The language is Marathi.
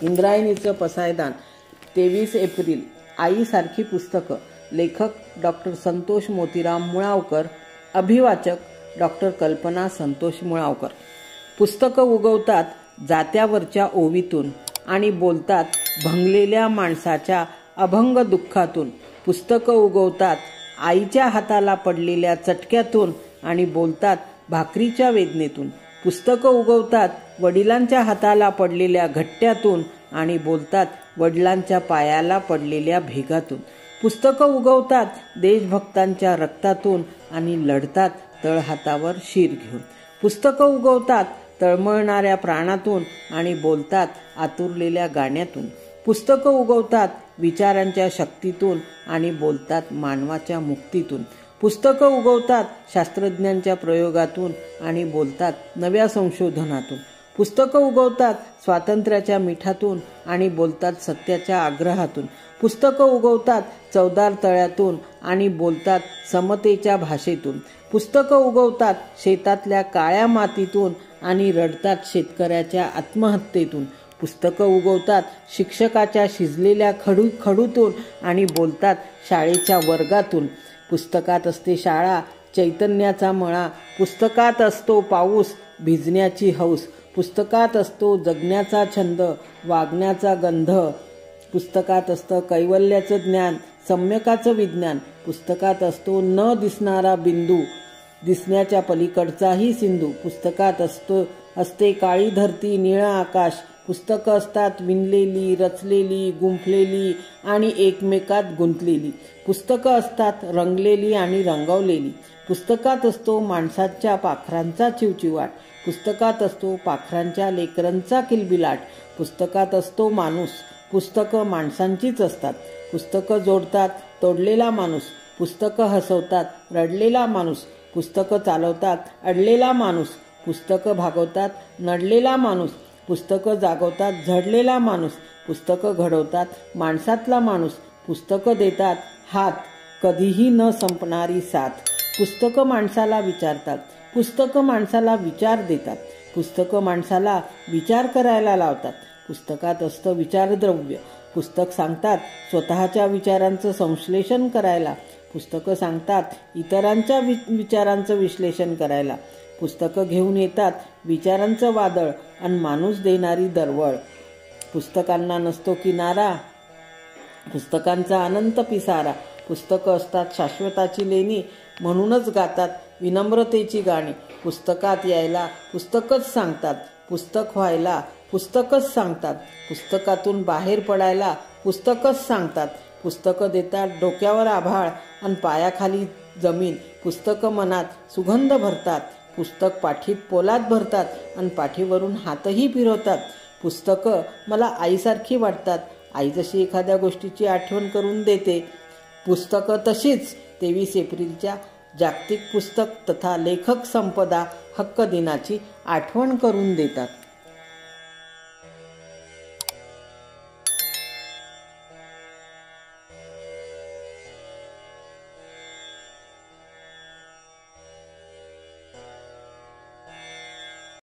इंद्रायणीचं पसायदान, 23 एप्रिल, आईसारखी पुस्तकं, लेखक डॉक्टर संतोष मोतीराम मुळावकर, अभिवाचक डॉक्टर कल्पना संतोष मुळावकर. पुस्तकं उगवतात जात्यावरच्या ओवीतून आणि बोलतात भंगलेल्या माणसाच्या अभंग दुःखातून. पुस्तकं उगवतात आईच्या हाताला पडलेल्या चटक्यातून आणि बोलतात भाकरीच्या वेदनेतून. पुस्तकं उगवतात वडिलांच्या हाताला पडलेल्या घट्ट्यातून आणि बोलतात वडिलांच्या पायाला पडलेल्या भेगातून. पुस्तकं उगवतात देशभक्तांच्या रक्तातून आणि लढतात तळहातावर शीर घेऊन. पुस्तकं उगवतात तळमळणाऱ्या प्राणातून आणि बोलतात आतुरलेल्या गाण्यातून. पुस्तकं उगवतात विचारांच्या शक्तीतून आणि बोलतात मानवाच्या मुक्तीतून. पुस्तकं उगवतात शास्त्रज्ञांच्या प्रयोगातून आणि बोलतात नव्या संशोधनातून. पुस्तकं उगवतात स्वातंत्र्याच्या मिठातून आणि बोलतात सत्याच्या आग्रहातून. पुस्तकं उगवतात चवदार तळ्यातून आणि बोलतात समतेच्या भाषेतून. पुस्तकं उगवतात शेतातल्या काळ्या मातीतून आणि रडतात शेतकऱ्याच्या आत्महत्येतून. पुस्तकं उगवतात शिक्षकाच्या शिजलेल्या खडूतून आणि बोलतात शाळेच्या वर्गातून. पुस्तकात असते शाळा चैतन्याचा मळा, पुस्तकात असतो पाऊस भिजण्याची हौस, पुस्तकात असतो जगण्याचा छंद वागण्याचा गंध, पुस्तकात असतं कैवल्याचं ज्ञान सम्यकाचं विज्ञान, पुस्तकात असतो न दिसणारा बिंदू दिसण्याच्या पलीकडचाही सिंधू, पुस्तकात असते काळी धरती निळा आकाश, पुस्तकं असतात विणलेली रचलेली गुंफलेली आणि एकमेकात गुंतलेली, पुस्तकं असतात रंगलेली आणि रंगवलेली, पुस्तकात असतो माणसाच्या पाखरांचा चिवचिवाट, पुस्तकात असतो पाखरांच्या लेकरांचा किलबिलाट, पुस्तकात असतो माणूस, पुस्तकं माणसांचीच असतात, पुस्तकं जोडतात तोडलेला माणूस, पुस्तकं हसवतात रडलेला माणूस, पुस्तकं चालवतात अडलेला माणूस, पुस्तकं भागवतात नडलेला माणूस, पुस्तकं जागवतात झडलेला माणूस, पुस्तकं घडवतात माणसातला माणूस, पुस्तकं देतात हात कधीही न संपणारी साथ, पुस्तकं माणसाला विचारतात, पुस्तकं माणसाला विचार देतात, पुस्तकं माणसाला विचार करायला लावतात, पुस्तकात असतं विचारद्रव्य, पुस्तक सांगतात स्वतःच्या विचारांचं संश्लेषण करायला, पुस्तकं सांगतात इतरांच्या विचारांचं विश्लेषण करायला, पुस्तकं घेऊन येतात विचारांचं वादळ आणि माणूस देणारी दरवळ, पुस्तकांना नसतो किनारा पुस्तकांचा अनंत पिसारा, पुस्तकं असतात शाश्वताची लेणी म्हणूनच गातात विनम्रतेची गाणी, पुस्तकात यायला पुस्तकच सांगतात, पुस्तक व्हायला पुस्तकच सांगतात, पुस्तकातून बाहेर पडायला पुस्तकच सांगतात, पुस्तकं देतात डोक्यावर आभाळ आणि पायाखाली जमीन, पुस्तकं मनात सुगंध भरतात, पुस्तक पाठीत पोलाद भरतात आणि पाठीवरून हातही फिरवतात, पुस्तकं मला आईसारखी वाटतात, आई जशी एखाद्या गोष्टीची आठवण करून देते, पुस्तकं तशीच 23 एप्रिलच्या जागतिक पुस्तक तथा लेखक संपदा हक्क दिनाची आठवण करून देतात.